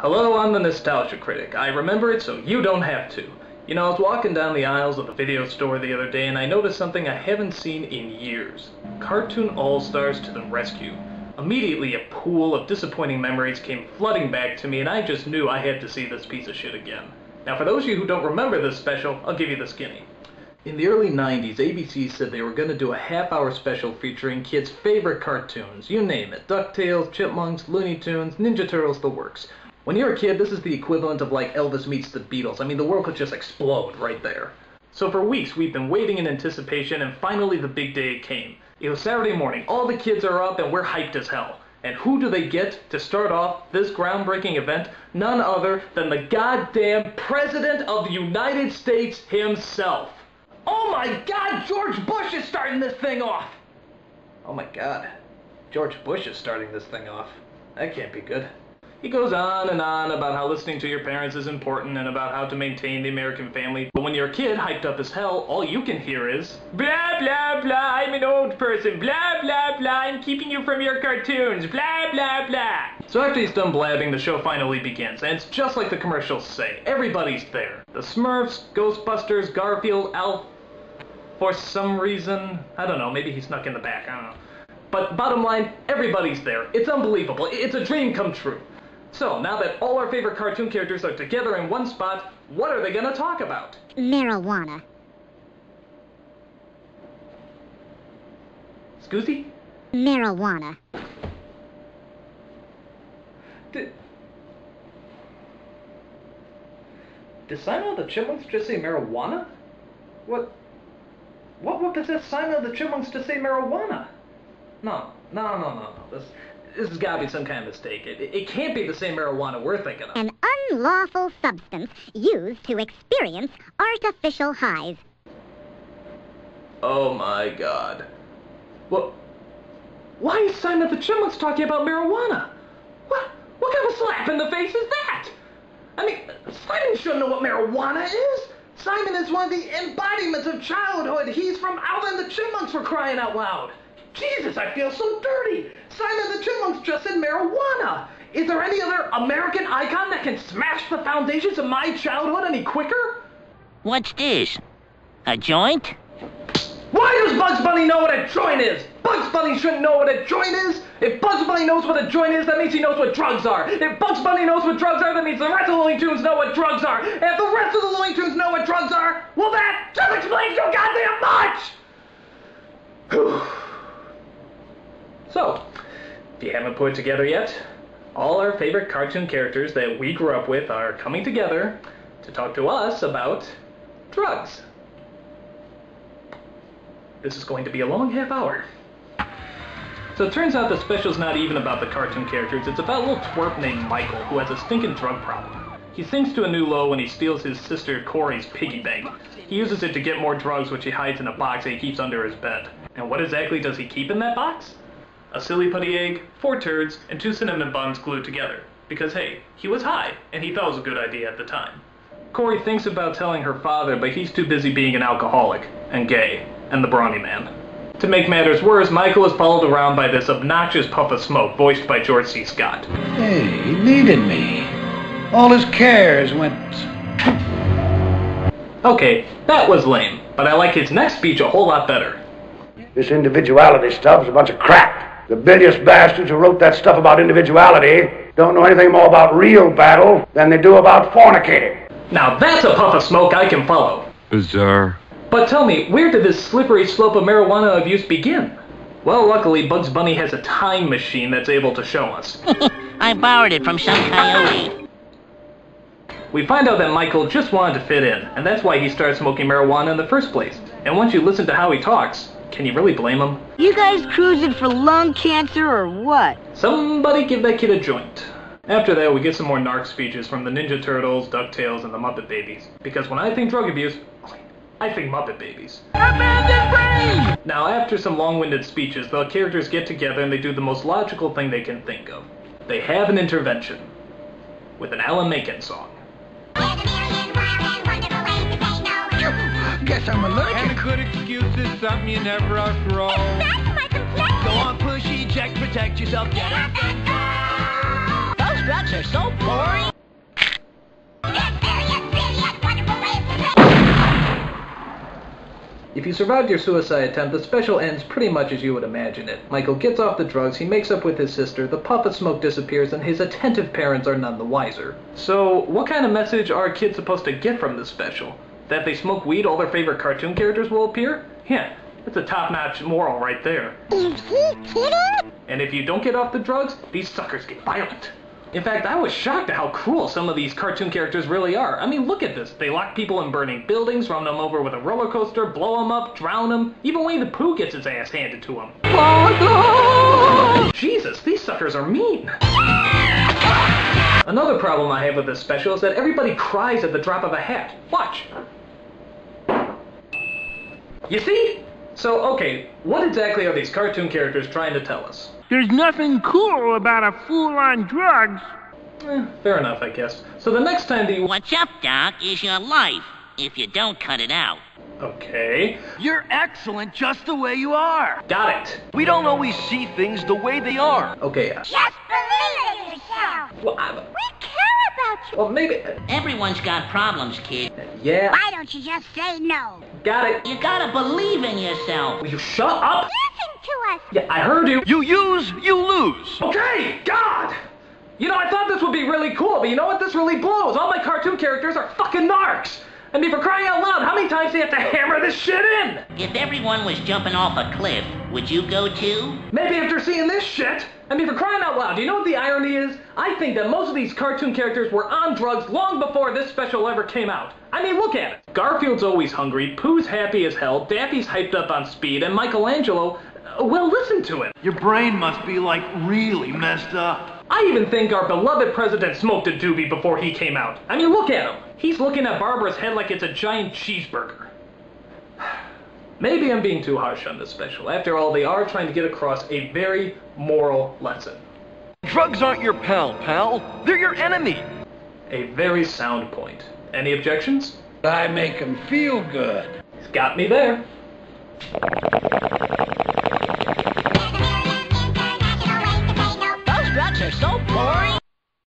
Hello, I'm the Nostalgia Critic. I remember it so you don't have to. You know, I was walking down the aisles of the video store the other day and I noticed something I haven't seen in years. Cartoon All-Stars to the rescue. Immediately, a pool of disappointing memories came flooding back to me and I just knew I had to see this piece of shit again. Now, for those of you who don't remember this special, I'll give you the skinny. In the early 90s, ABC said they were going to do a half-hour special featuring kids' favorite cartoons. You name it. DuckTales, Chipmunks, Looney Tunes, Ninja Turtles, the works. When you're a kid, this is the equivalent of like Elvis meets the Beatles. I mean, the world could just explode right there. So for weeks, we've been waiting in anticipation, and finally the big day came. It was Saturday morning. All the kids are up, and we're hyped as hell. And who do they get to start off this groundbreaking event? None other than the goddamn President of the United States himself. Oh my God, George Bush is starting this thing off! Oh my God, George Bush is starting this thing off. That can't be good. He goes on and on about how listening to your parents is important and about how to maintain the American family. But when you're a kid, hyped up as hell, all you can hear is, blah, blah, blah, I'm an old person, blah, blah, blah, I'm keeping you from your cartoons, blah, blah, blah. So after he's done blabbing, the show finally begins, and it's just like the commercials say. Everybody's there. The Smurfs, Ghostbusters, Garfield, Alf. For some reason, I don't know, maybe he snuck in the back, I don't know. But bottom line, everybody's there. It's unbelievable. It's a dream come true. So, now that all our favorite cartoon characters are together in one spot, what are they gonna talk about? Marijuana. Scoozy? Marijuana. Did Simon the Chipmunks just say marijuana? What possessed Simon the Chipmunks to say marijuana? No. This has got to be some kind of mistake. It can't be the same marijuana we're thinking of. An unlawful substance used to experience artificial highs. Oh my God. Well, why is Simon the Chipmunks talking about marijuana? What kind of slap in the face is that? I mean, Simon shouldn't know what marijuana is. Simon is one of the embodiments of childhood. He's from Alvin the Chipmunks, for crying out loud. Jesus, I feel so dirty! Simon the Chipmunks just said marijuana! Is there any other American icon that can smash the foundations of my childhood any quicker? What's this? A joint? Why does Bugs Bunny know what a joint is? Bugs Bunny shouldn't know what a joint is! If Bugs Bunny knows what a joint is, that means he knows what drugs are! If Bugs Bunny knows what drugs are, that means the rest of the Looney Tunes know what drugs are! And if the rest of the Looney Tunes know what drugs are, well that just explains so goddamn much! So, if you haven't put it together yet, all our favorite cartoon characters that we grew up with are coming together to talk to us about drugs. This is going to be a long half hour. So it turns out the special's not even about the cartoon characters, it's about a little twerp named Michael who has a stinking drug problem. He sinks to a new low when he steals his sister Corey's piggy bank. He uses it to get more drugs, which he hides in a box that he keeps under his bed. And what exactly does he keep in that box? A silly putty egg, 4 turds, and 2 cinnamon buns glued together. Because hey, he was high, and he thought it was a good idea at the time. Corey thinks about telling her father, but he's too busy being an alcoholic, and gay, and the brawny man. To make matters worse, Michael is followed around by this obnoxious puff of smoke, voiced by George C. Scott. Hey, he needed me. All his cares went... Okay, that was lame, but I like his next speech a whole lot better. This individuality stuff's a bunch of crap. The bilious bastards who wrote that stuff about individuality don't know anything more about real battle than they do about fornicating. Now that's a puff of smoke I can follow. Bizarre. But tell me, where did this slippery slope of marijuana abuse begin? Well, luckily, Bugs Bunny has a time machine that's able to show us. I borrowed it from some coyote. We find out that Michael just wanted to fit in, and that's why he started smoking marijuana in the first place. And once you listen to how he talks, can you really blame him? You guys cruising for lung cancer or what? Somebody give that kid a joint. After that, we get some more narc speeches from the Ninja Turtles, DuckTales, and the Muppet Babies. Because when I think drug abuse, I think Muppet Babies. Abandoned brain! Now, after some long-winded speeches, the characters get together and they do the most logical thing they can think of. They have an intervention. With an Alan Menken song. Guess I'm allergic. And a good excuse is something you never outgrow. That's my complexion! Go on, push, eject, protect yourself, get up and go! Those drugs are so boring. If you survived your suicide attempt, the special ends pretty much as you would imagine it. Michael gets off the drugs, he makes up with his sister, the puff of smoke disappears, and his attentive parents are none the wiser. So, what kind of message are kids supposed to get from this special? That if they smoke weed, all their favorite cartoon characters will appear? Yeah, that's a top-notch moral right there. Is he kidding? And if you don't get off the drugs, these suckers get violent. In fact, I was shocked at how cruel some of these cartoon characters really are. I mean, look at this. They lock people in burning buildings, run them over with a roller coaster, blow them up, drown them. Even Winnie the Pooh gets his ass handed to him. Jesus, these suckers are mean. Another problem I have with this special is that everybody cries at the drop of a hat. Watch. You see? So, okay, what exactly are these cartoon characters trying to tell us? There's nothing cool about a fool on drugs. Fair enough, I guess. So the next time that you... What's up, Doc, is your life, if you don't cut it out. Okay. You're excellent just the way you are. Got it. We don't always see things the way they are. Okay. Just believe in yourself. Well, We care about you. well, maybe... Everyone's got problems, kid. Yeah. Why don't you just say no? Got it. You gotta believe in yourself. Will you shut up? Listen to us. Yeah, I heard you. You use, you lose. Okay, God! You know, I thought this would be really cool, but you know what? This really blows. All my cartoon characters are fucking narcs. I mean, for crying out loud, how many times do you have to hammer this shit in? If everyone was jumping off a cliff, would you go too? Maybe after seeing this shit. I mean, for crying out loud, do you know what the irony is? I think that most of these cartoon characters were on drugs long before this special ever came out. I mean, look at it. Garfield's always hungry, Pooh's happy as hell, Daffy's hyped up on speed, and Michelangelo, well, listen to him. Your brain must be like really messed up. I even think our beloved president smoked a doobie before he came out. I mean, look at him. He's looking at Barbara's head like it's a giant cheeseburger. Maybe I'm being too harsh on this special. After all, they are trying to get across a very moral lesson. Drugs aren't your pal. They're your enemy. A very sound point. Any objections? I make 'em feel good. He's got me there.